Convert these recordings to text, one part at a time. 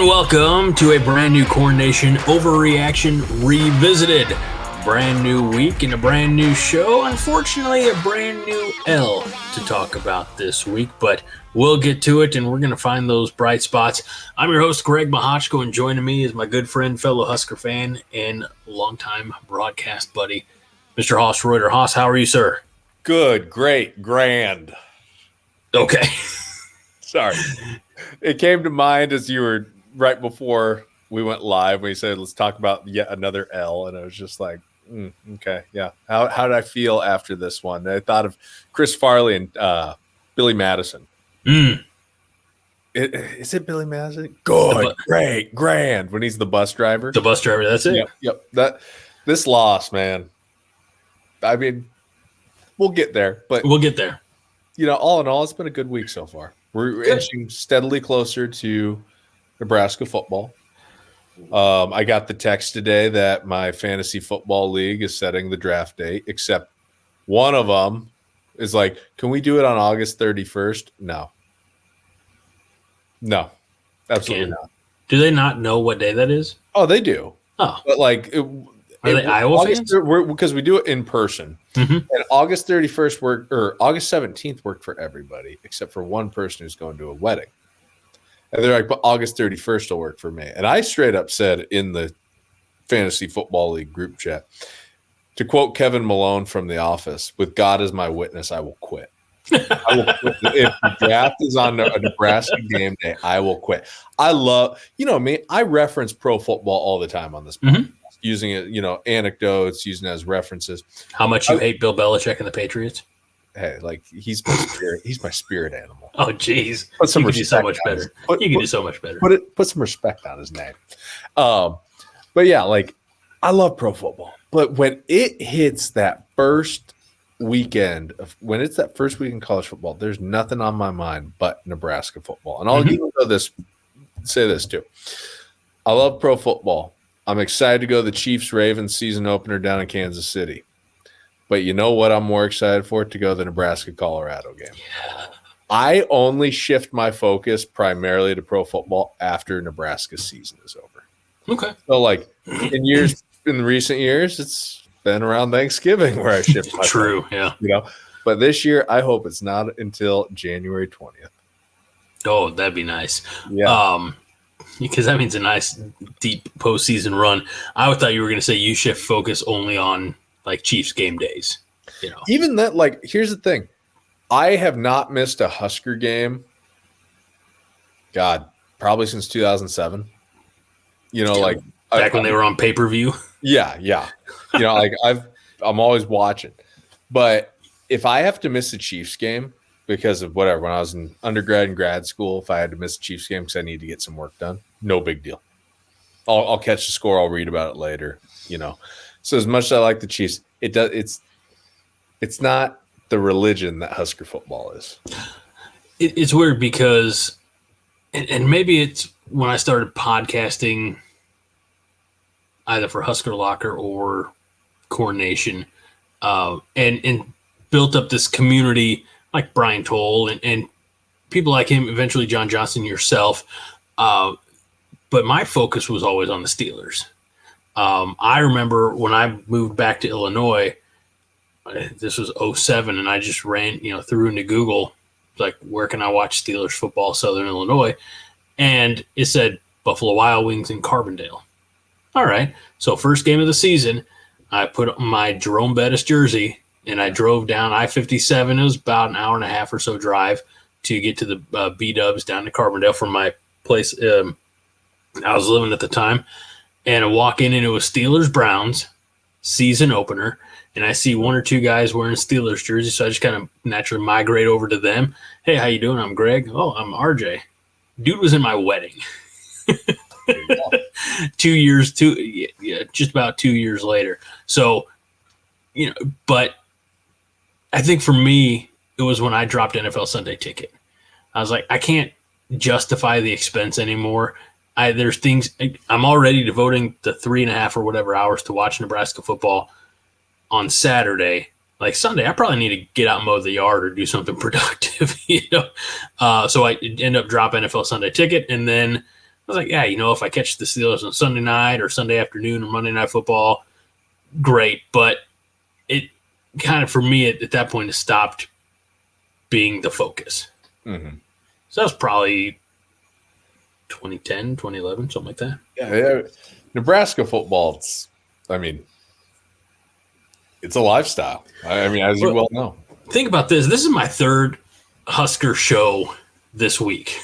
and welcome to a brand new CornNation Overreaction Revisited. Brand new week and a brand new show. Unfortunately, a brand new L to talk about this week, but we'll get to it and we're going to find those bright spots. I'm your host, Greg Mahochko, and joining me is my good friend, fellow Husker fan, and longtime broadcast buddy, Mr. Haas Reuter. Haas, how are you, sir? Good, great, grand. Okay. Sorry. It came to mind as you were right before we went live when you said, let's talk about yet another L. And I was just like, okay, yeah. How did I feel after this one? I thought of Chris Farley and Billy Madison. Is it Billy Madison? Good, great, grand. When he's the bus driver. The bus driver, that's it. Yep. This loss, man. I mean, we'll get there. But we'll get there. You know, all in all, it's been a good week so far. We're inching steadily closer to Nebraska football. I got the text today that my fantasy football league is setting the draft date, except one of them is like, can we do it on August 31st? No, absolutely not. Do they not know what day that is? Oh, they do. Oh. But like are they Iowa fans? Because we do it in person. Mm-hmm. And August 31st worked, or August 17th worked for everybody except for one person who's going to a wedding. And they're like, but August 31st will work for me. And I straight up said in the Fantasy Football League group chat, to quote Kevin Malone from The Office, with God as my witness, I will quit. I will quit. If the draft is on a Nebraska game day, I will quit. I love, I reference pro football all the time on this podcast, using it, anecdotes, using it as references. How much you hate Bill Belichick and the Patriots? Hey, like he's my spirit. He's my spirit animal. Oh, geez. You can do so much better. You can do so much better. Put some respect on his name. But yeah, like I love pro football. But when it hits that first weekend, when it's that first week in college football, there's nothing on my mind but Nebraska football. And I'll even say this too. I love pro football. I'm excited to go to the Chiefs-Ravens season opener down in Kansas City. But you know what I'm more excited for? To go to the Nebraska-Colorado game. Yeah. I only shift my focus primarily to pro football after Nebraska's season is over. Okay. So, like, in recent years, it's been around Thanksgiving where I shift my True, focus, yeah. But this year, I hope it's not until January 20th. Oh, that'd be nice. Yeah. Because that means a nice, deep postseason run. I thought you were going to say you shift focus only on like Chiefs game days, Even that, like, here's the thing. I have not missed a Husker game. God, probably since 2007. Like back when they were on pay-per-view. Yeah. Like I'm always watching. But if I have to miss a Chiefs game because of whatever, when I was in undergrad and grad school, if I had to miss a Chiefs game because I need to get some work done, no big deal. I'll catch the score. I'll read about it later, So as much as I like the Chiefs, it's not the religion that Husker football is. It's weird because, and maybe it's when I started podcasting either for Husker Locker or CornNation, and built up this community like Brian Toll and people like him, eventually John Johnson, yourself. But my focus was always on the Steelers. I remember when I moved back to Illinois, this was 2007, and I just ran, threw into Google, like, where can I watch Steelers football, Southern Illinois? And it said Buffalo Wild Wings in Carbondale. All right. So first game of the season, I put on my Jerome Bettis jersey, and I drove down I-57. It was about an hour and a half or so drive to get to the B-Dubs down to Carbondale from my place I was living at the time. And I walk in, and it was Steelers-Browns season opener. And I see one or two guys wearing Steelers jerseys, so I just kind of naturally migrate over to them. Hey, how you doing? I'm Greg. Oh, I'm RJ. Dude was in my wedding. 2 years, just about 2 years later. So, but I think for me, it was when I dropped NFL Sunday Ticket. I was like, I can't justify the expense anymore. There's things I'm already devoting the 3.5 or whatever hours to watch Nebraska football on Saturday. Like Sunday, I probably need to get out and mow the yard or do something productive, So I end up dropping NFL Sunday Ticket, and then was like, yeah, if I catch the Steelers on Sunday night or Sunday afternoon or Monday Night Football, great. But it kind of, for me, at that point, it stopped being the focus. Mm-hmm. So that was probably 2010, 2011, something like that. Yeah. Nebraska football, it's a lifestyle. As you well know. Think about this. This is my third Husker show this week.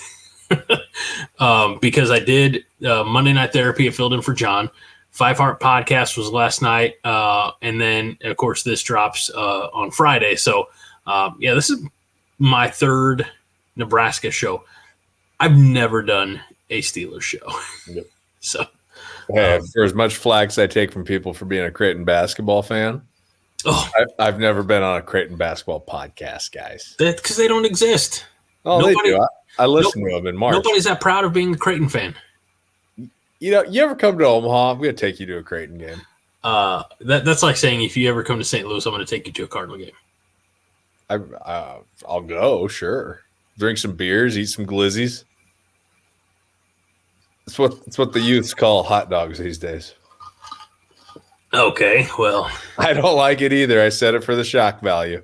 Because I did Monday Night Therapy. I filled in for John. Five Heart Podcast was last night. And then, of course, this drops on Friday. So, this is my third Nebraska show. I've never done a Steelers show. Yep. So, for as much flack as I take from people for being a Creighton basketball fan, I've never been on a Creighton basketball podcast, guys. That's because they don't exist. Oh, they do. I listened to them in March. Nobody's that proud of being a Creighton fan. You ever come to Omaha? I'm going to take you to a Creighton game. That's like saying if you ever come to St. Louis, I'm going to take you to a Cardinal game. I'll go, sure. Drink some beers, eat some glizzies. It's what the youths call hot dogs these days. Okay, well. I don't like it either. I said it for the shock value.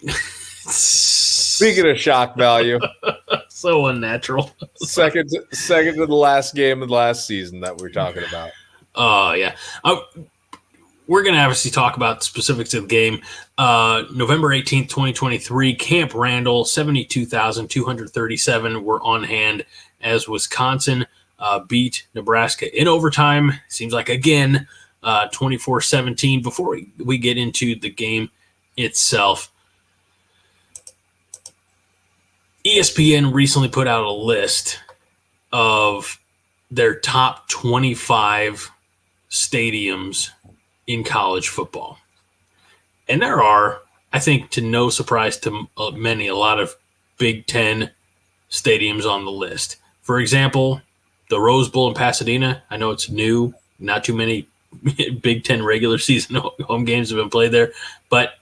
Speaking of shock value. So unnatural. Second to the last game of the last season that we're talking about. Oh, yeah. We're going to obviously talk about the specifics of the game. November 18th, 2023, Camp Randall, 72,237 were on hand as Wisconsin beat Nebraska in overtime. Seems like, again, 24-17. Before we get into the game itself, ESPN recently put out a list of their top 25 stadiums in college football. And there are, I think, to no surprise to many, a lot of Big Ten stadiums on the list. For example, the Rose Bowl in Pasadena. I know it's new. Not too many Big Ten regular season home games have been played there. But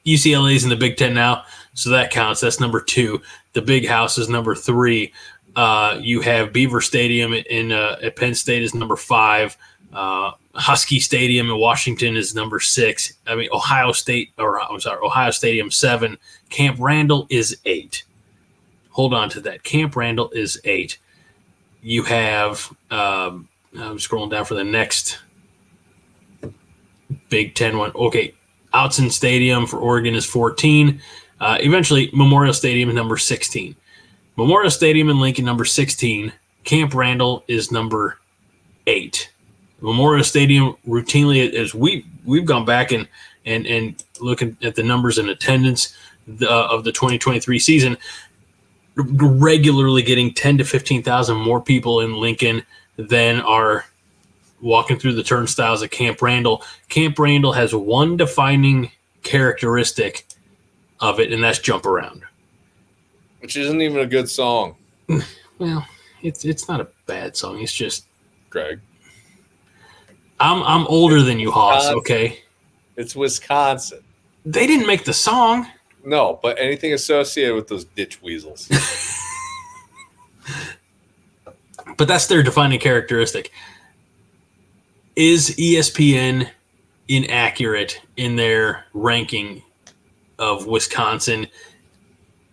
UCLA's in the Big Ten now, so that counts. That's number 2. The Big House is number 3. You have Beaver Stadium at Penn State is number 5. Husky Stadium in Washington is number 6. Ohio Stadium 7. Camp Randall is 8. Hold on to that. Camp Randall is 8. You have I'm scrolling down for the next Big Ten one. Okay, Outson Stadium for Oregon is 14. Eventually, Memorial Stadium is number 16. Memorial Stadium in Lincoln, number 16. Camp Randall is number 8. Memorial Stadium routinely, as we've gone back and looking at the numbers and attendance of the 2023 season, regularly getting 10 to 15,000 more people in Lincoln than are walking through the turnstiles at Camp Randall. Camp Randall has one defining characteristic of it, and that's jump around. Which isn't even a good song. Well, it's not a bad song. It's just Greg. I'm older than you, Hoss, okay? It's Wisconsin. They didn't make the song. No, but anything associated with those ditch weasels. But that's their defining characteristic. Is ESPN inaccurate in their ranking of Wisconsin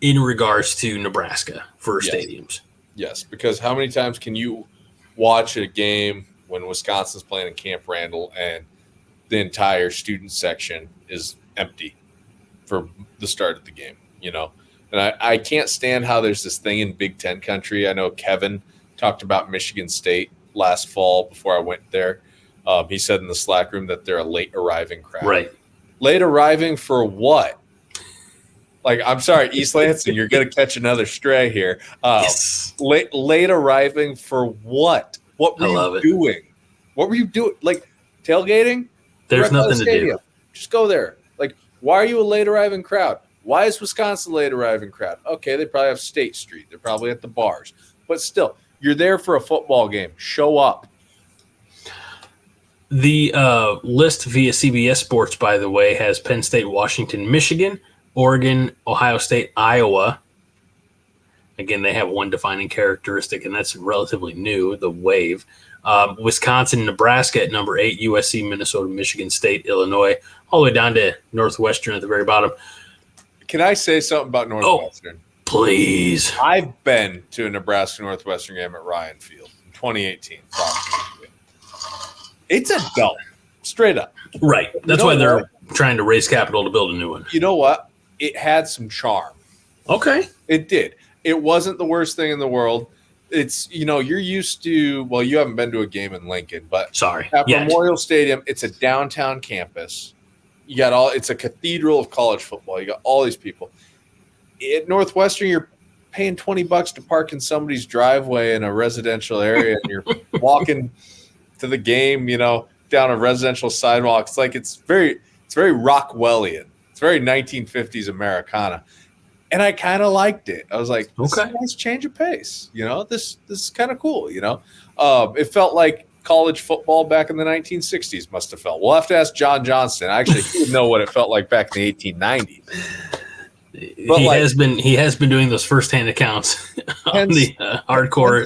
in regards to Nebraska for stadiums? Yes, because how many times can you watch a game when Wisconsin's playing in Camp Randall and the entire student section is empty for the start of the game, And I can't stand how there's this thing in Big Ten country. I know Kevin talked about Michigan State last fall before I went there. He said in the Slack room that they're a late arriving crowd. Right. Late arriving for what? Like, I'm sorry, East Lansing, you're going to catch another stray here. Yes. Late arriving for what? What were you doing? What were you doing? Like, tailgating? There's nothing to do. Just go there. Like, why are you a late arriving crowd? Why is Wisconsin a late arriving crowd? Okay, they probably have State Street. They're probably at the bars. But still, you're there for a football game. Show up. The list via CBS Sports, by the way, has Penn State, Washington, Michigan, Oregon, Ohio State, Iowa, Again, they have one defining characteristic, and that's relatively new, the wave. Wisconsin, Nebraska at number 8, USC, Minnesota, Michigan State, Illinois, all the way down to Northwestern at the very bottom. Can I say something about Northwestern? Oh, please. I've been to a Nebraska-Northwestern game at Ryan Field in 2018. It's a dump, straight up. Right. That's why they're trying to raise capital to build a new one. You know what? It had some charm. Okay. It did. It wasn't the worst thing in the world. It's, you're used to, well, you haven't been to a game in Lincoln, but at Memorial Stadium, it's a downtown campus. You got it's a cathedral of college football. You got all these people. At Northwestern, you're paying $20 to park in somebody's driveway in a residential area, and you're walking to the game, down a residential sidewalk. It's like it's very Rockwellian. It's very 1950s Americana. And I kind of liked it. I was like, this is a nice change of pace. This is kind of cool, It felt like college football back in the 1960s must have felt. We'll have to ask John Johnston. Actually, he would know what it felt like back in the 1890s. But he has been doing those firsthand accounts on the hardcore.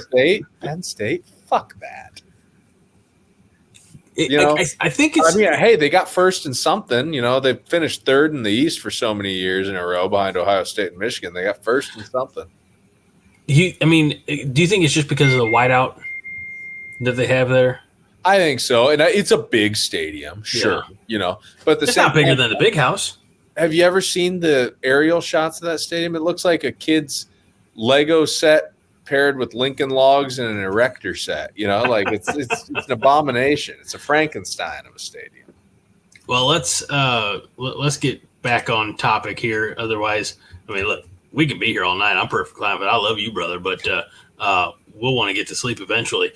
Penn State, fuck that. I think it's. Hey, they got first in something. They finished third in the East for so many years in a row behind Ohio State and Michigan. They got first in something. Do you think it's just because of the whiteout that they have there? I think so, and it's a big stadium, sure. But it's not bigger than the Big House. Have you ever seen the aerial shots of that stadium? It looks like a kid's Lego set paired with Lincoln logs and an erector set. It's an abomination. It's a Frankenstein of a stadium. Well, let's get back on topic here. Otherwise, look, we can be here all night. I'm perfectly fine, but I love you, brother. But we'll want to get to sleep eventually.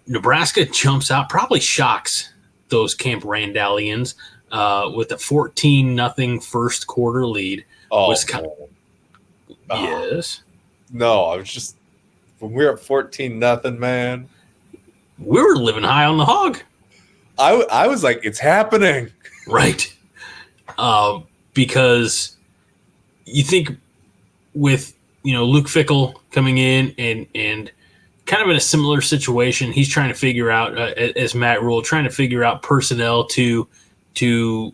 Nebraska jumps out, probably shocks those Camp Randallians with a 14-0 first quarter lead. Yes. No, I was just when we were at 14-0, man. We were living high on the hog. I was like, it's happening. Right. Because you think with Luke Fickell coming in and kind of in a similar situation, he's trying to figure out as Matt Rule, trying to figure out personnel to the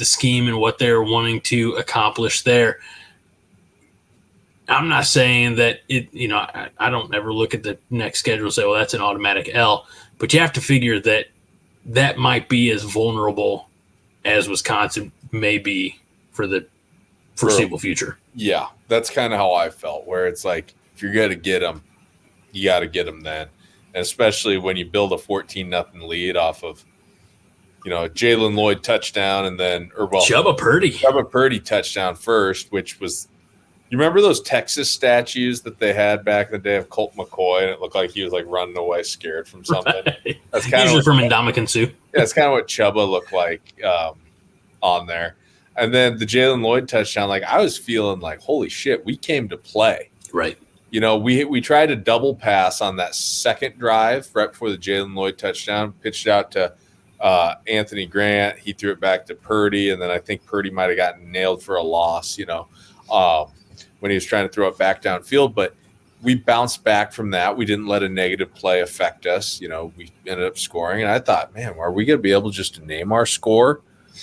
scheme and what they're wanting to accomplish there. I'm not saying that I don't ever look at the next schedule and say, well, that's an automatic L, but you have to figure that might be as vulnerable as Wisconsin may be for the foreseeable future. Yeah, that's kind of how I felt, where it's like, if you're going to get them, you got to get them then. And especially when you build a 14-0 lead off of, a Jaylen Lloyd touchdown and then, Chubba Purdy touchdown first, which was, you remember those Texas statues that they had back in the day of Colt McCoy, and it looked like he was like running away scared from something? Right. That's kind of from Ndamukong Suh. Yeah, that's kind of what Chubba looked like on there. And then the Jaylen Lloyd touchdown, like I was feeling like, holy shit, we came to play. Right. We tried a double pass on that second drive right before the Jaylen Lloyd touchdown, pitched out to Anthony Grant. He threw it back to Purdy, and then I think Purdy might have gotten nailed for a loss, when he was trying to throw it back downfield. But we bounced back from that. We didn't let a negative play affect us. We ended up scoring. And I thought, man, are we going to be able just to name our score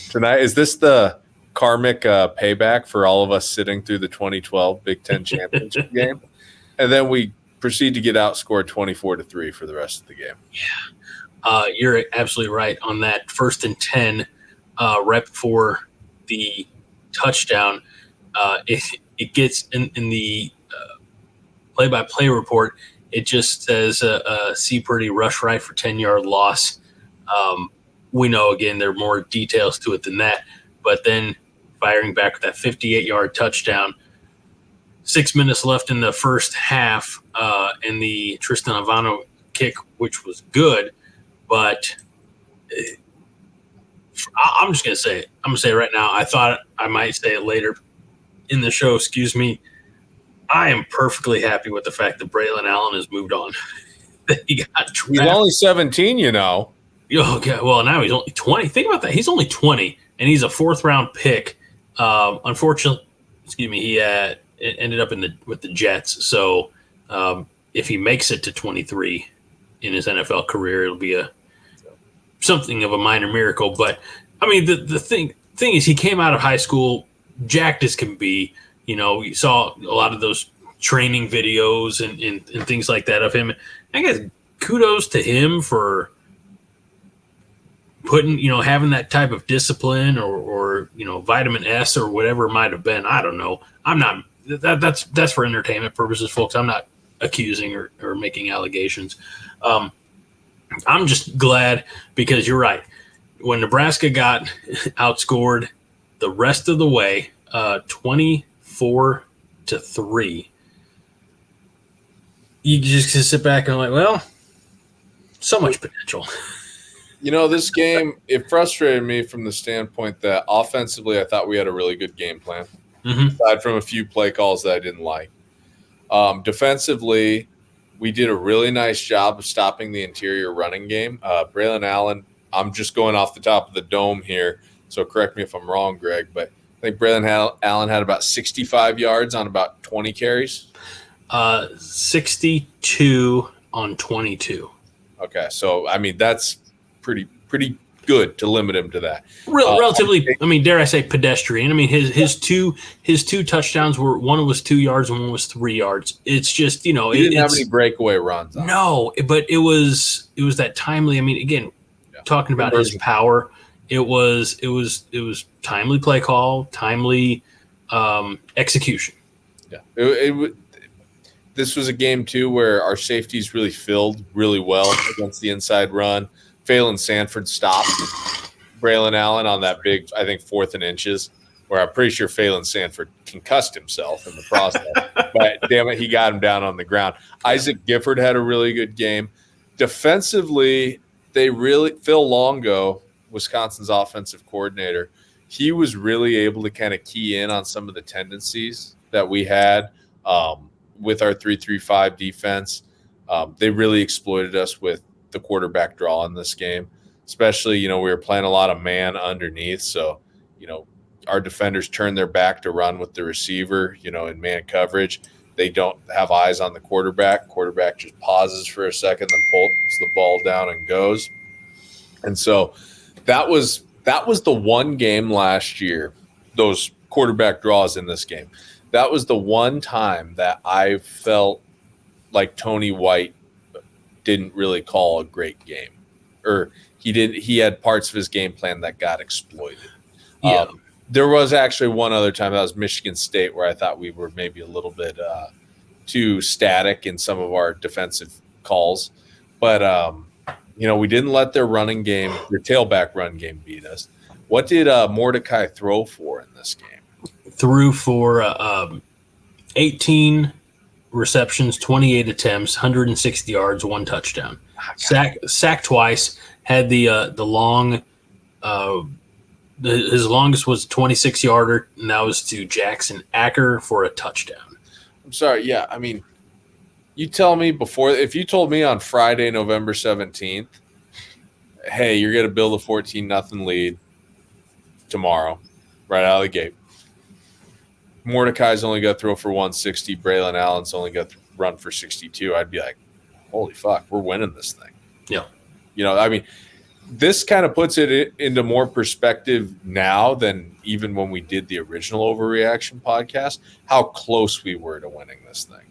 tonight? Is this the karmic payback for all of us sitting through the 2012 Big Ten championship game? And then we proceed to get outscored 24-3 for the rest of the game. Yeah. You're absolutely right on that. 1st and 10, right before the touchdown. It gets in the play-by-play report, it just says C. Purdy rush right for 10-yard loss. We know, again, there are more details to it than that. But then firing back with that 58-yard touchdown, 6 minutes left in the first half, and the Tristan Avano kick, which was good. But I'm just going to say it. I'm going to say it right now. I thought I might say it later in the show, excuse me. I am perfectly happy with the fact that Braelon Allen has moved on. He got drafted. He's only 17, Okay, well, now he's only 20. Think about that. He's only 20, and he's a 4th-round pick. Unfortunately, he ended up with the Jets. So if he makes it to 23 in his NFL career, it'll be something of a minor miracle. But I mean, the thing is, he came out of high school jacked as can be. You saw a lot of those training videos and things like that of him. I guess kudos to him for putting, having that type of discipline or vitamin S or whatever it might have been. I don't know. I'm not. That's for entertainment purposes, folks. I'm not accusing or making allegations. I'm just glad because you're right. When Nebraska got outscored the rest of the way, 24-3, you just sit back and like, well, so much potential. This game, it frustrated me from the standpoint that offensively, I thought we had a really good game plan, aside from a few play calls that I didn't like. Defensively, we did a really nice job of stopping the interior running game. Braelon Allen, I'm just going off the top of the dome here, so correct me if I'm wrong, Greg, but I think Braelon Allen had about 65 yards on about 20 carries. 62 on 22. Okay, so, I mean, that's pretty good to limit him to that. Relatively, dare I say pedestrian. I mean, his two touchdowns were, one was 2 yards and one was 3 yards. It's just, he didn't have any breakaway runs. No, but it was that timely. I mean, again, talking about his power, it was timely play call, timely execution. Yeah, this was a game too where our safeties really filled really well against the inside run. Phelan Sanford stopped Braelon Allen on that big, I think, 4th and inches, where I'm pretty sure Phelan Sanford concussed himself in the process. But damn it, he got him down on the ground. Isaac Gifford had a really good game. Defensively, Phil Longo, Wisconsin's offensive coordinator, he was really able to kind of key in on some of the tendencies that we had with our 3-3-5 defense. They really exploited us with the quarterback draw in this game, especially, we were playing a lot of man underneath. So, our defenders turn their back to run with the receiver, in man coverage. They don't have eyes on the quarterback. Quarterback just pauses for a second, then pulls the ball down and goes. And so that was the one game last year, those quarterback draws in this game. That was the one time that I felt like Tony White didn't really call a great game, or he had parts of his game plan that got exploited. Yeah. There was actually one other time, that was Michigan State, where I thought we were maybe a little bit too static in some of our defensive calls, but we didn't let their tailback run game beat us. What did Mordecai throw for in this game? Threw for 18 receptions, 28 attempts, 160 yards, 1 touchdown. Sacked twice. Had the long. His longest was a 26-yarder, and that was to Jackson Acker for a touchdown. I'm sorry. Yeah, I mean, you tell me if you told me on Friday, November 17th, hey, you're going to build a 14-0 lead tomorrow, right out of the gate. Mordecai's only got to throw for 160. Braelon Allen's only got to run for 62. I'd be like, holy fuck, we're winning this thing. Yeah. This kind of puts it into more perspective now than even when we did the original Overreaction podcast, how close we were to winning this thing.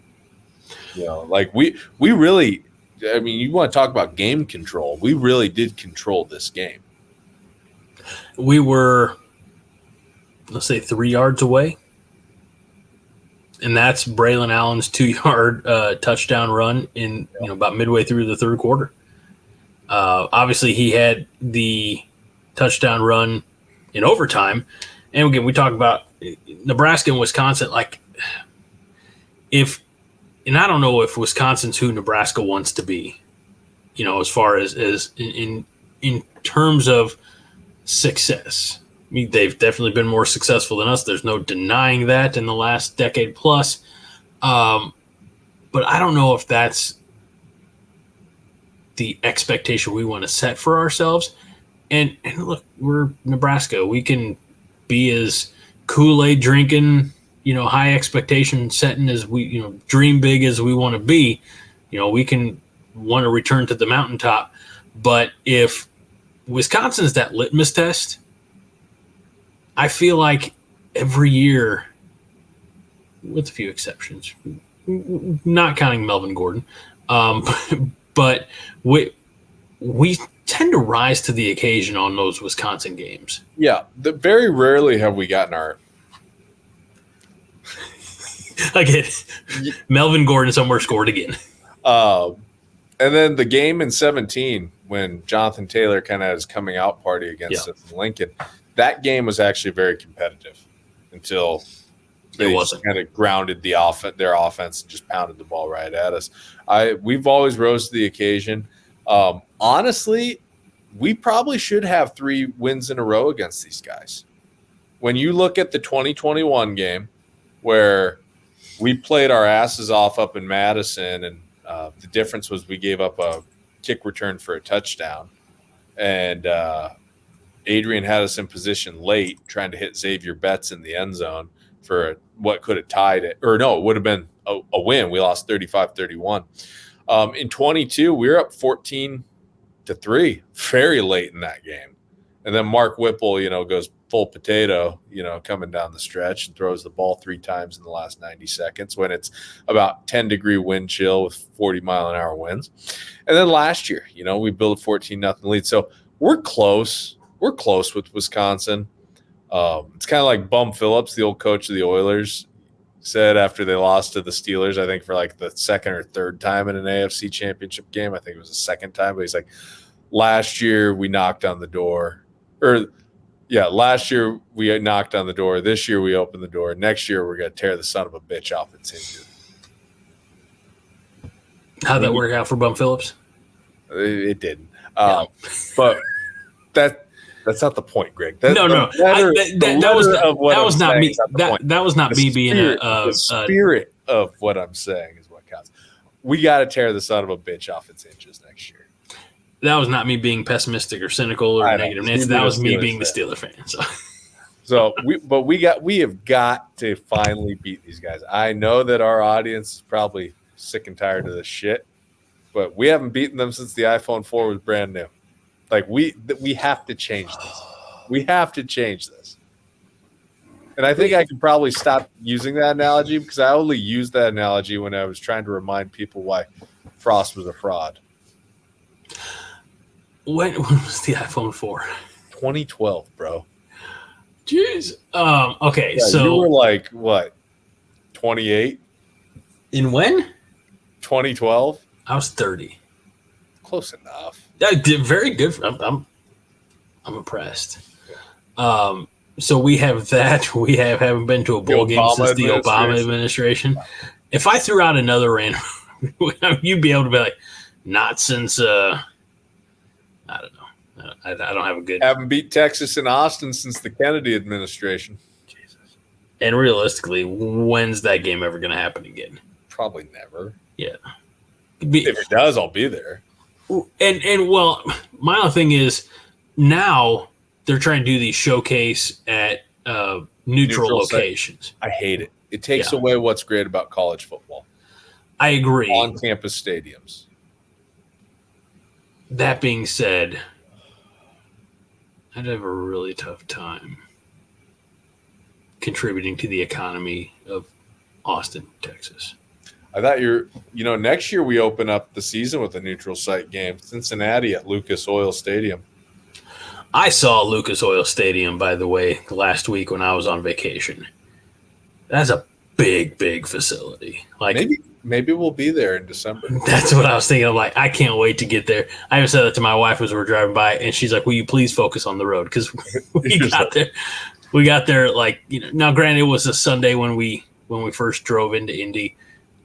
We really, you want to talk about game control. We really did control this game. We were, let's say, 3 yards away. And that's Braelon Allen's 2-yard touchdown run in about midway through the third quarter. Obviously, he had the touchdown run in overtime. And again, we talk about Nebraska and Wisconsin. And I don't know if Wisconsin's who Nebraska wants to be, as far as in terms of success. I mean, they've definitely been more successful than us. There's no denying that in the last decade plus. But I don't know if that's the expectation we want to set for ourselves. And look, we're Nebraska. We can be as Kool-Aid drinking, high expectation setting as we, dream big as we want to be, we can want to return to the mountaintop. But if Wisconsin's that litmus test, I feel like every year, with a few exceptions, not counting Melvin Gordon, but we tend to rise to the occasion on those Wisconsin games. Yeah, very rarely have we gotten our again. Melvin Gordon somewhere scored again. And then the game in 17 when Jonathan Taylor kind of had his coming out party against us in Lincoln, that game was actually very competitive until they kind of grounded their offense and just pounded the ball right at us. We've always rose to the occasion. Honestly, we probably should have 3 wins in a row against these guys. When you look at the 2021 game where we played our asses off up in Madison, and the difference was we gave up a kick return for a touchdown, and Adrian had us in position late trying to hit Xavier Betts in the end zone for what could have tied it. Or no, it would have been a win. We lost 35-31. In 22, we were up 14-3 very late in that game. And then Mark Whipple, goes full potato, coming down the stretch and throws the ball 3 times in the last 90 seconds when it's about 10-degree wind chill with 40-mile-an-hour winds. And then last year, we built a 14-0 lead. So we're close. We're close with Wisconsin. It's kind of like Bum Phillips, the old coach of the Oilers, said after they lost to the Steelers, I think for like the second or third time in an AFC championship game. I think it was the second time, but he's like, last year we knocked on the door. Last year we knocked on the door. This year we opened the door. Next year we're going to tear the son of a bitch off its hinges. How'd that work out for Bum Phillips? It didn't. But that's not the point, Greg. That was not me. That was not me being the spirit of what I'm saying is what counts. We got to tear the son of a bitch off its hinges next year. That was not me being pessimistic or cynical or negative. That was me being the Steelers fan. We have got to finally beat these guys. I know that our audience is probably sick and tired of this shit, but we haven't beaten them since the iPhone 4 was brand new. Like we have to change this. We have to change this. And I think I can probably stop using that analogy because I only used that analogy when I was trying to remind people why Frost was a fraud. When was the iPhone 4? 2012, bro. Jeez. Okay, yeah, so you were like what? 28? In when? 2012? I was 30. Close enough. I did very good. I'm impressed. So we have that. We haven't been to a bowl game since the Obama administration. If I threw out another random, you'd be able to be like, not since I don't know. I don't have a good. Haven't beat Texas and Austin since the Kennedy administration. Jesus. And realistically, when's that game ever going to happen again? Probably never. Yeah. If it does, I'll be there. And well, my other thing is now they're trying to do these showcase at neutral locations. Site. I hate it. It takes away what's great about college football. I agree. On-campus stadiums. That being said, I'd have a really tough time contributing to the economy of Austin, Texas. I thought next year we open up the season with a neutral site game, Cincinnati at Lucas Oil Stadium. I saw Lucas Oil Stadium, by the way, last week when I was on vacation. That's a big, big facility. Like maybe we'll be there in December. That's what I was thinking. I'm like, I can't wait to get there. I even said that to my wife as we were driving by, and she's like, "Will you please focus on the road?" Because we got there like Now, granted, it was a Sunday when we first drove into Indy.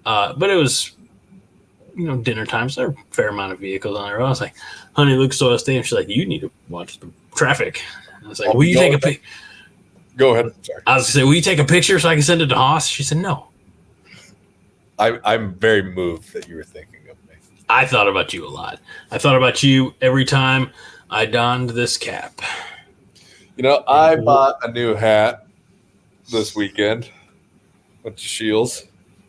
But it was, dinner time, so there were a fair amount of vehicles on the road. I was like, honey, Lucas Oil Stadium. She's like, you need to watch the traffic. I was like, will you take a picture? Go ahead. Sorry. I was going to say, will you take a picture so I can send it to Haas? She said, no. I'm very moved that you were thinking of me. I thought about you a lot. I thought about you every time I donned this cap. I bought a new hat this weekend. bunch of shields.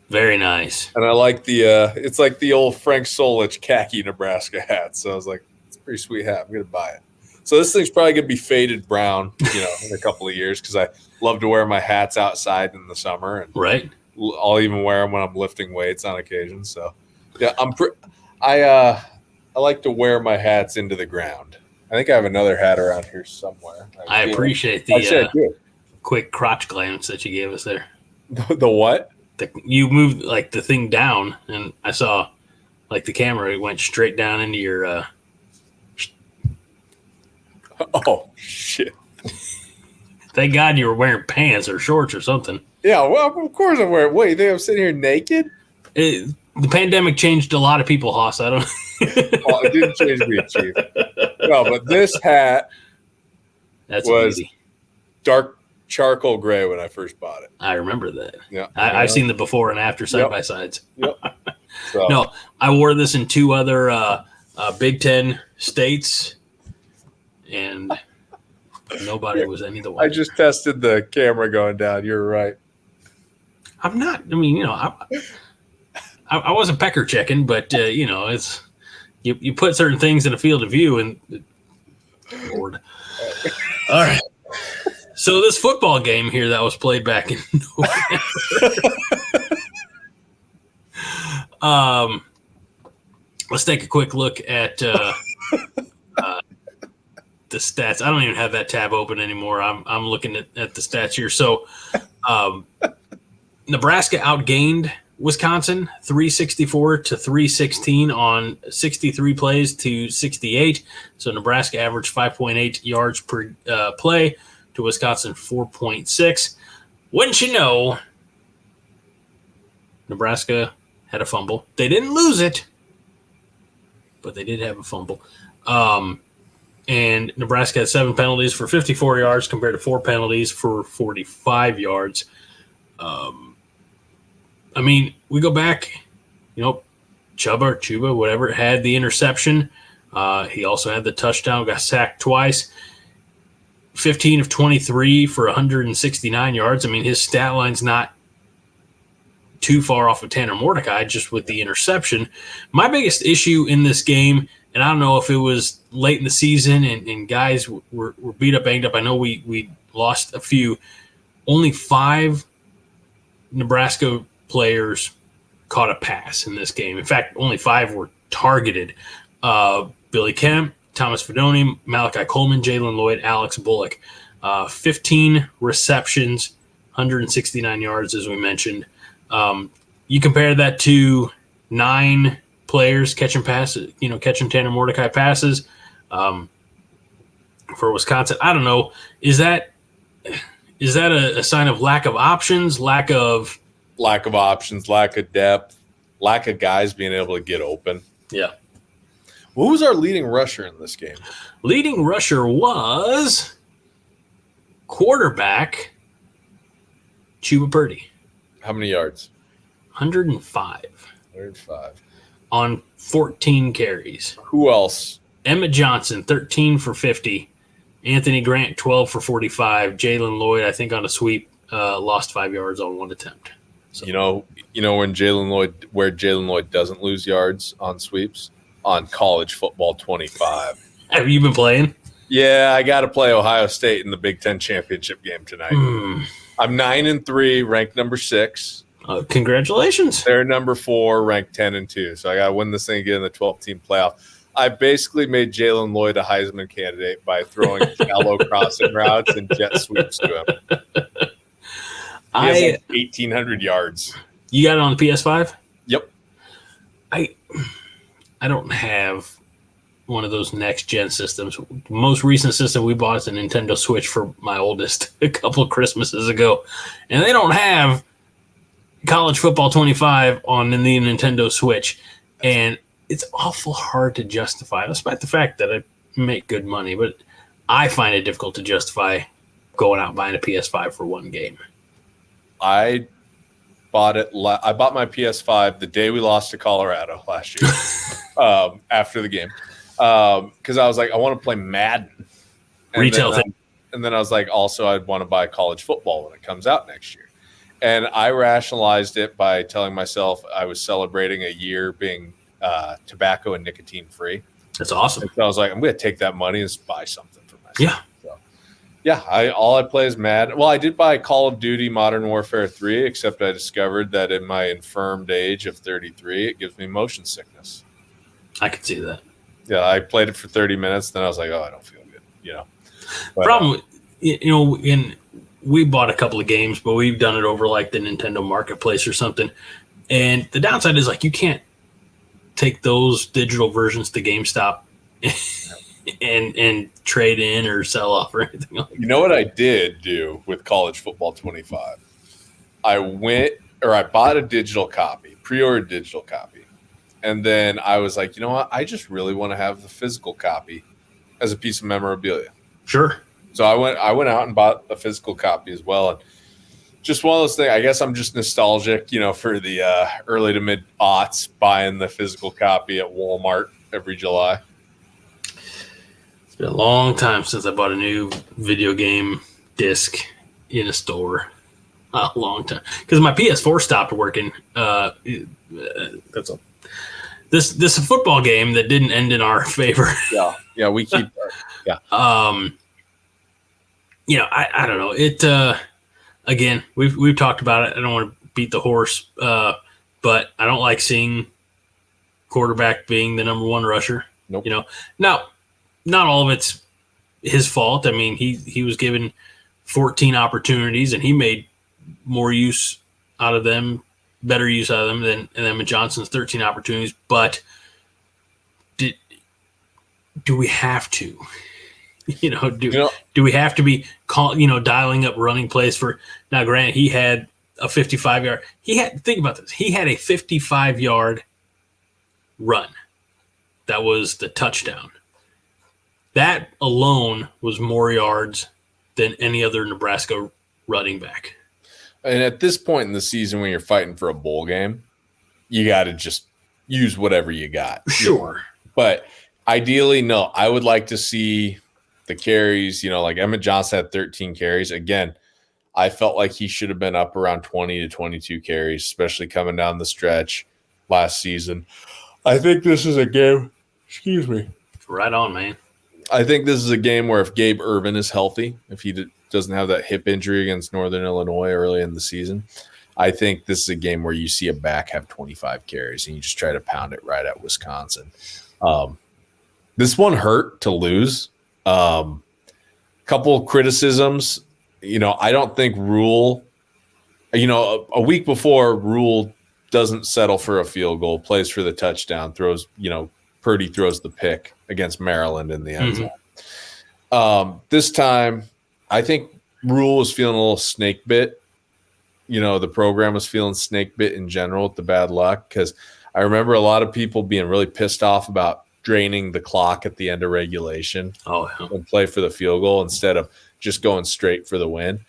Very nice. And I like the it's like the old Frank Solich khaki Nebraska hat. So I was like, it's a pretty sweet hat. I'm gonna buy it. So this thing's probably gonna be faded brown, in a couple of years because I love to wear my hats outside in the summer, and right. I'll even wear them when I'm lifting weights on occasion. So yeah, I like to wear my hats into the ground. I think I have another hat around here somewhere. I appreciate the quick crotch glance that you gave us there. The what? You moved like the thing down, and I saw like the camera. It went straight down into your. Oh shit! Thank God you were wearing pants or shorts or something. Yeah, well, of course I'm wearing. What, you think I'm sitting here naked? The pandemic changed a lot of people, Hoss. I don't. Well, it didn't change me, Chief. No, but this hat was dark charcoal gray when I first bought it. I remember that. Yeah, I've seen the before and after side by sides. Yep. So. No, I wore this in 2 other Big Ten states, and nobody was any the wiser. I just tested the camera going down. You're right. I'm not. I mean, I wasn't pecker checking, but it's you put certain things in a field of view, and Lord. All right. So this football game here that was played back in November. Let's take a quick look at the stats. I don't even have that tab open anymore. I'm looking at the stats here. So Nebraska outgained Wisconsin 364 to 316 on 63 plays to 68. So Nebraska averaged 5.8 yards per play to Wisconsin 4.6. Wouldn't you know, Nebraska had a fumble. They didn't lose it, but they did have a fumble. And Nebraska had 7 penalties for 54 yards compared to 4 penalties for 45 yards. I mean, we go back, Chuba, whatever, had the interception. He also had the touchdown, got sacked twice. 15 of 23 for 169 yards. I mean, his stat line's not too far off of Tanner Mordecai, just with the interception. My biggest issue in this game, and I don't know if it was late in the season and guys were beat up, banged up. I know we lost a few. Only 5 Nebraska players caught a pass in this game. In fact, only 5 were targeted. Billy Kemp, Thomas Fedoni, Malachi Coleman, Jaylen Lloyd, Alex Bullock. 15 receptions, 169 yards, as we mentioned. You compare that to 9 players catching passes, catching Tanner Mordecai passes for Wisconsin. I don't know. Is that a sign of lack of options, lack of options, lack of depth, lack of guys being able to get open? Yeah. Who was our leading rusher in this game? Leading rusher was quarterback Chuba Purdy. How many yards? 105. 105. On 14 carries. Who else? Emmett Johnson, 13 for 50. Anthony Grant, 12 for 45. Jaylen Lloyd, I think on a sweep, lost 5 yards on 1 attempt. So. When where Jaylen Lloyd doesn't lose yards on sweeps? On College Football 25. Have you been playing? Yeah, I got to play Ohio State in the Big Ten championship game tonight. I'm 9-3, ranked number 6. Congratulations. They're number 4, ranked 10-2. So I got to win this thing again in the 12-team playoff. I basically made Jaylen Lloyd a Heisman candidate by throwing shallow crossing routes and jet sweeps to him. He has 1,800 yards. You got it on the PS5? Yep. I don't have one of those next-gen systems. The most recent system we bought is a Nintendo Switch for my oldest a couple of Christmases ago. And they don't have College Football 25 on the Nintendo Switch. And it's awful hard to justify, despite the fact that I make good money. But I find it difficult to justify going out and buying a PS5 for one game. I bought my PS5 the day we lost to Colorado last year after the game because I was like, I want to play Madden. And Retail thing. And then I was like, also, I'd want to buy college football when it comes out next year. And I rationalized it by telling myself I was celebrating a year being tobacco and nicotine free. That's awesome. And so I was like, I'm going to take that money and buy something for myself. Yeah. So, yeah, all I play is Madden. Well, I did buy Call of Duty Modern Warfare 3, except I discovered that in my infirmed age of 33, it gives me motion sickness. I could see that. Yeah, I played it for 30 minutes, then I was like, oh, I don't feel good, But, problem, we bought a couple of games, but we've done it over like the Nintendo Marketplace or something. And the downside is like you can't take those digital versions to GameStop and trade in or sell off or anything like that. You know what I did do with College Football 25? I bought a digital copy, pre-ordered digital copy. And then I was like, you know what? I just really want to have the physical copy as a piece of memorabilia. Sure. So I went out and bought a physical copy as well. And just one of those things, I guess I'm just nostalgic, for the early to mid aughts, buying the physical copy at Walmart every July. It's been a long time since I bought a new video game disc in a store. A long time. Because my PS4 stopped working. That's all. This football game that didn't end in our favor. Yeah, we keep yeah. I don't know. It again, we've talked about it. I don't want to beat the horse, but I don't like seeing quarterback being the number one rusher. Nope. Now not all of it's his fault. I mean, he was given 14 opportunities and he made more use out of them, better use out of them than Emmitt Johnson's 13 opportunities. But do we have to? Do we have to be dialing up running plays for now? Granted, he had a 55-yard. Think about this. He had a 55-yard run. That was the touchdown. That alone was more yards than any other Nebraska running back. And at this point in the season, when you're fighting for a bowl game, you got to just use whatever you got. Sure. But ideally, no. I would like to see the carries, like Emmitt Johnson had 13 carries. Again, I felt like he should have been up around 20 to 22 carries, especially coming down the stretch last season. I think this is a game. Excuse me. Right on, man. I think this is a game where if Gabe Ervin is healthy, if he doesn't have that hip injury against Northern Illinois early in the season, I think this is a game where you see a back have 25 carries and you just try to pound it right at Wisconsin. This one hurt to lose. Couple criticisms. I don't think Rule, a week before, Rule doesn't settle for a field goal, plays for the touchdown, throws, Purdy throws the pick against Maryland in the end zone. This time, I think Rule was feeling a little snake bit. The program was feeling snake bit in general with the bad luck, because I remember a lot of people being really pissed off about draining the clock at the end of regulation and play for the field goal instead of just going straight for the win.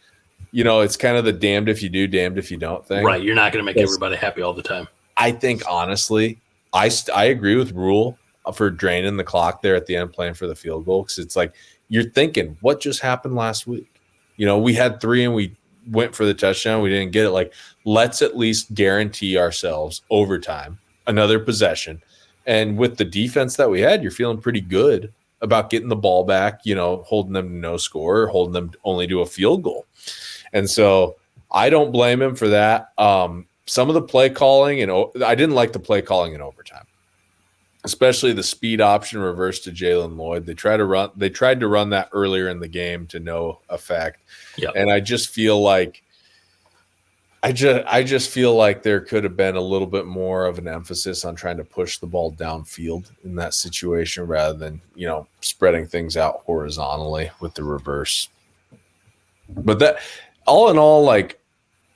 It's kind of the damned if you do, damned if you don't thing. Right. You're not going to make everybody happy all the time. I think, honestly, I agree with Rule for draining the clock there at the end, playing for the field goal, because it's like you're thinking, what just happened last week? We had 3 and we went for the touchdown. We didn't get it. Like, let's at least guarantee ourselves overtime, another possession. And with the defense that we had, you're feeling pretty good about getting the ball back, holding them to no score, holding them only to a field goal. And so I don't blame him for that. Some of the play calling, I didn't like the play calling in overtime, especially the speed option reverse to Jaylen Lloyd. They tried to run that earlier in the game to no effect. Yep. And I just feel like there could have been a little bit more of an emphasis on trying to push the ball downfield in that situation rather than, spreading things out horizontally with the reverse. But that, all in all, like,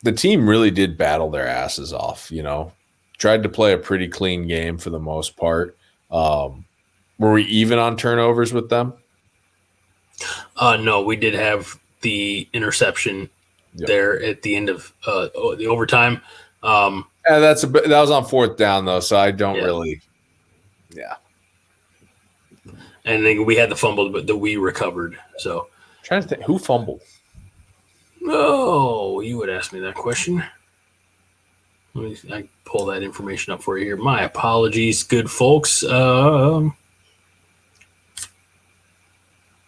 the team really did battle their asses off, tried to play a pretty clean game for the most part. Were we even on turnovers with them? No, we did have the interception there at the end of the overtime. That was on 4th down, though, so I don't really. Yeah. And then we had the fumble, but we recovered. So trying to think who fumbled. Oh, you would ask me that question. I pull that information up for you here. My apologies, good folks. Damn,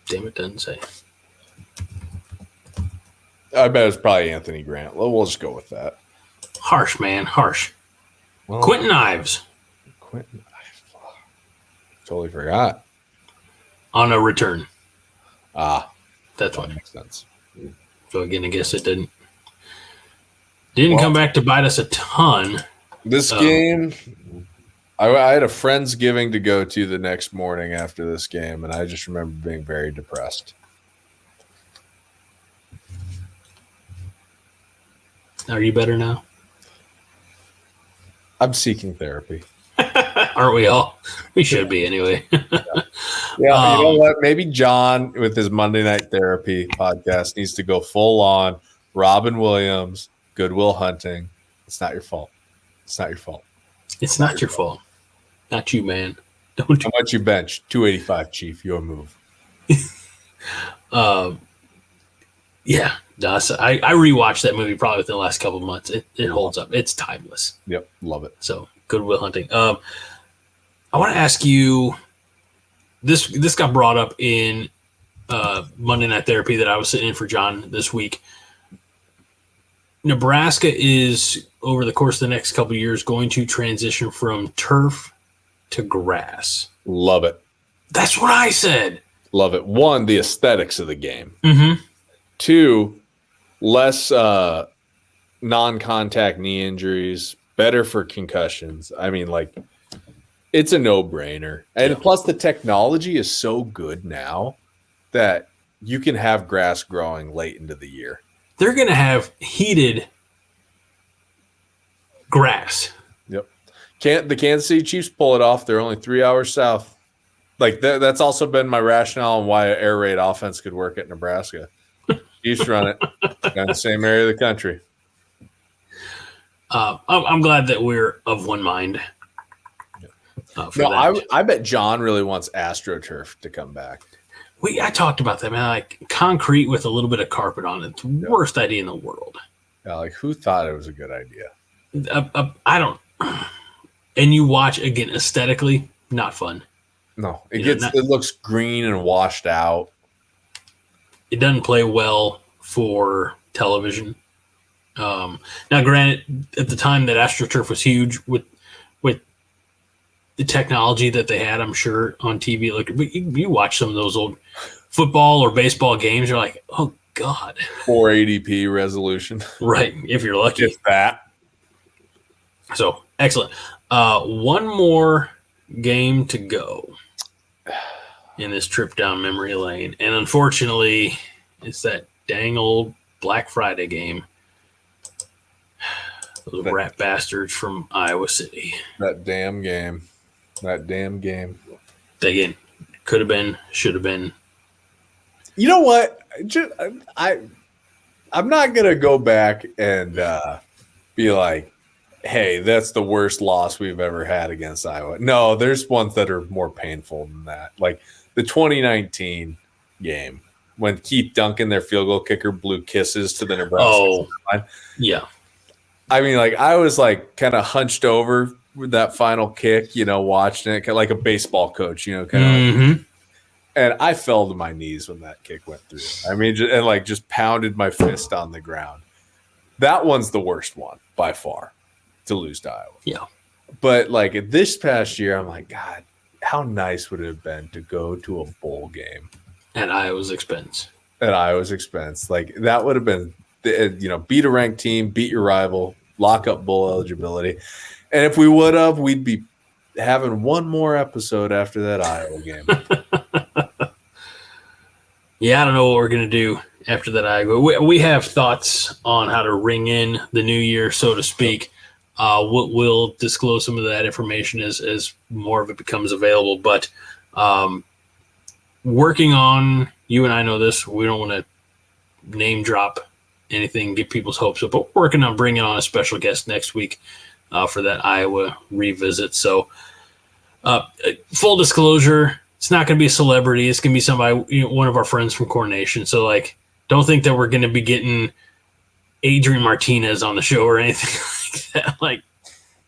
it doesn't say. I bet it's probably Anthony Grant. We'll just go with that. Harsh, man, harsh. Well, Quentin Ives. Totally forgot. On a return. that That's what makes sense. So again, I guess it didn't come back to bite us a ton. This game, I had a Friendsgiving to go to the next morning after this game, and I just remember being very depressed. Are you better now? I'm seeking therapy. Aren't we all? We should be anyway. Yeah, you know what? Maybe John, with his Monday Night Therapy podcast, needs to go full on Robin Williams, Goodwill Hunting. It's not your fault. It's not your fault. It's not your fault. Not you, man. How much you bench? 285, Chief. Your move. Yeah. I rewatched that movie probably within the last couple of months. It holds up. It's timeless. Yep. Love it. So, Goodwill Hunting. I want to ask you, this got brought up in Monday Night Therapy that I was sitting in for John this week. Nebraska is, over the course of the next couple of years, going to transition from turf to grass. Love it. That's what I said. Love it. One, the aesthetics of the game. Mm-hmm. Two, less non-contact knee injuries, better for concussions. I mean, like, it's a no-brainer. And plus, the technology is so good now that you can have grass growing late into the year. They're going to have heated grass. Yep. The Kansas City Chiefs pull it off? They're only 3 hours south. Like, that's also been my rationale on why an air raid offense could work at Nebraska. Chiefs run it in the same area of the country. I'm glad that we're of one mind. I bet John really wants AstroTurf to come back. I talked about that, man. Like concrete with a little bit of carpet on it. It's the worst idea in the world. Yeah, like who thought it was a good idea? I don't. And you watch again aesthetically, not fun. No, it looks green and washed out. It doesn't play well for television. Now, granted, at the time that AstroTurf was huge with the technology that they had, I'm sure on TV. But you watch some of those old football or baseball games, you're like, oh God, 480p resolution, right? If you're lucky, just that. So excellent. One more game to go in this trip down memory lane, and unfortunately, it's that dang old Black Friday game. Those rat bastards from Iowa City. That damn game. Again, could have been, should have been. You know what? I'm not gonna go back and be like, hey, that's the worst loss we've ever had against Iowa. No, there's ones that are more painful than that. Like the 2019 game when Keith Duncan, their field goal kicker, blew kisses to the Nebraska line. Yeah. I mean, like I was like kind of hunched over with that final kick, watching it like a baseball coach, kind of. And I fell to my knees when that kick went through. I mean, just pounded my fist on the ground. That one's the worst one by far to lose to Iowa. Yeah. But like this past year, I'm like, God, how nice would it have been to go to a bowl game at Iowa's expense? Like that would have been, beat a ranked team, beat your rival, lock up bowl eligibility. And if we would have, we'd be having one more episode after that Iowa game. Yeah, I don't know what we're going to do after that Iowa. We have thoughts on how to ring in the new year, so to speak. We'll disclose some of that information as more of it becomes available. But working on, you and I know this, we don't want to name drop anything, get people's hopes up, but we're working on bringing on a special guest next week for that Iowa revisit. So full disclosure, it's not going to be a celebrity. It's going to be somebody, one of our friends from CornNation. So like don't think that we're going to be getting Adrian Martinez on the show or anything like that. Like,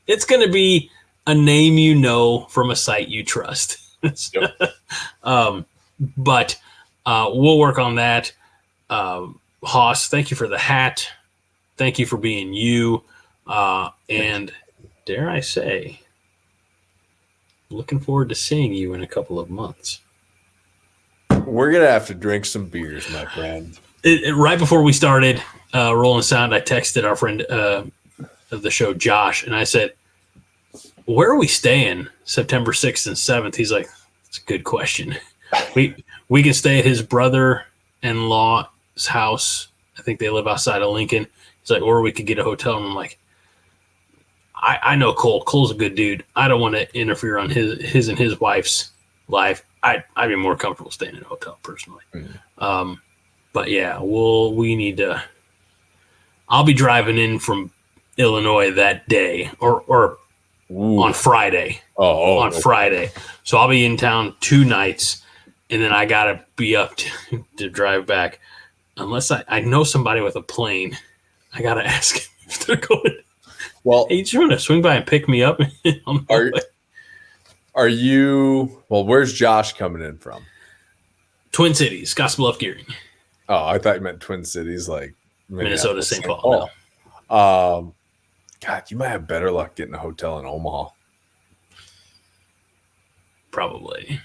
it's going to be a name you know from a site you trust. Yep. But we'll work on that. Haas, thank you for the hat. Thank you for being you. And dare I say, looking forward to seeing you in a couple of months. We're going to have to drink some beers, my friend. Right before we started Rolling Sound, I texted our friend of the show, Josh, and I said, where are we staying September 6th and 7th? He's like, that's a good question. We can stay at his brother-in-law's house. I think they live outside of Lincoln. He's like, or we could get a hotel. And I'm like, I know Cole. Cole's a good dude. I don't want to interfere on his and his wife's life. I'd be more comfortable staying in a hotel personally. Mm-hmm. But yeah, we need to. I'll be driving in from Illinois that day, or on Friday. On Friday. So I'll be in town 2 nights, and then I gotta be up to drive back. Unless I know somebody with a plane, I gotta ask if they're going. Well, hey, you just want to swing by and pick me up? Are you? Well, where's Josh coming in from? Twin Cities, Scottsbluff, Gearing. Oh, I thought you meant Twin Cities, like Minnesota, St. Paul. No. God, you might have better luck getting a hotel in Omaha. Probably.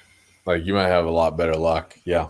Like, you might have a lot better luck. Yeah.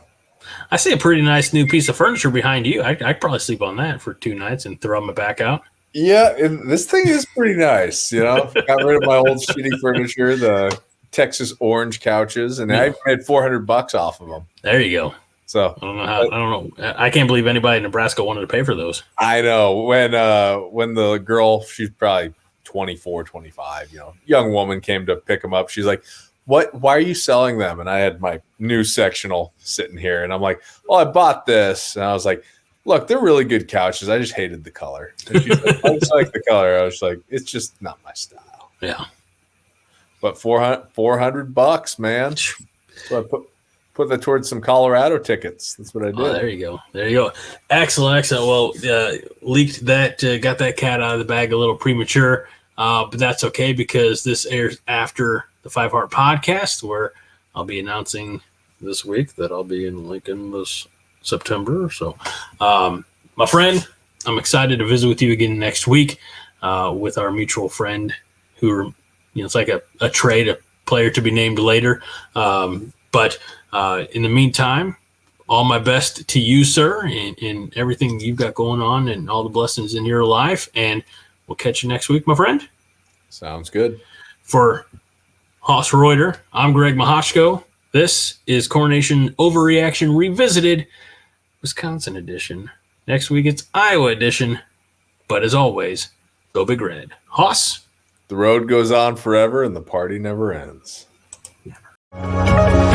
I see a pretty nice new piece of furniture behind you. I'd probably sleep on that for 2 nights and throw my back out. Yeah, and this thing is pretty nice. You know, got rid of my old shitty furniture, the Texas orange couches, and I made $400 off of them. There you go. So I don't know. I can't believe anybody in Nebraska wanted to pay for those. I know when the girl, she's probably 24, 25, young woman came to pick them up. She's like, why are you selling them? And I had my new sectional sitting here, and I'm like, well, I bought this. And I was like, look, they're really good couches. I just hated the color. And she's like, I just like the color. I was like, it's just not my style. Yeah. But $400, man. So I put that towards some Colorado tickets. That's what I did. Oh, there you go. Excellent. Well, leaked that, got that cat out of the bag a little premature, but that's okay because this airs after the 5 Heart podcast, where I'll be announcing this week that I'll be in Lincoln this September. So, my friend, I'm excited to visit with you again next week with our mutual friend who, it's like a trade, a player to be named later. But in the meantime, all my best to you, sir, and everything you've got going on and all the blessings in your life. And we'll catch you next week, my friend. Sounds good. For Haas Reuter, I'm Greg Mahoshko. This is CornNation Overreaction Revisited, Wisconsin edition. Next week, it's Iowa edition. But as always, go Big Red. Haas. The road goes on forever and the party never ends. Never.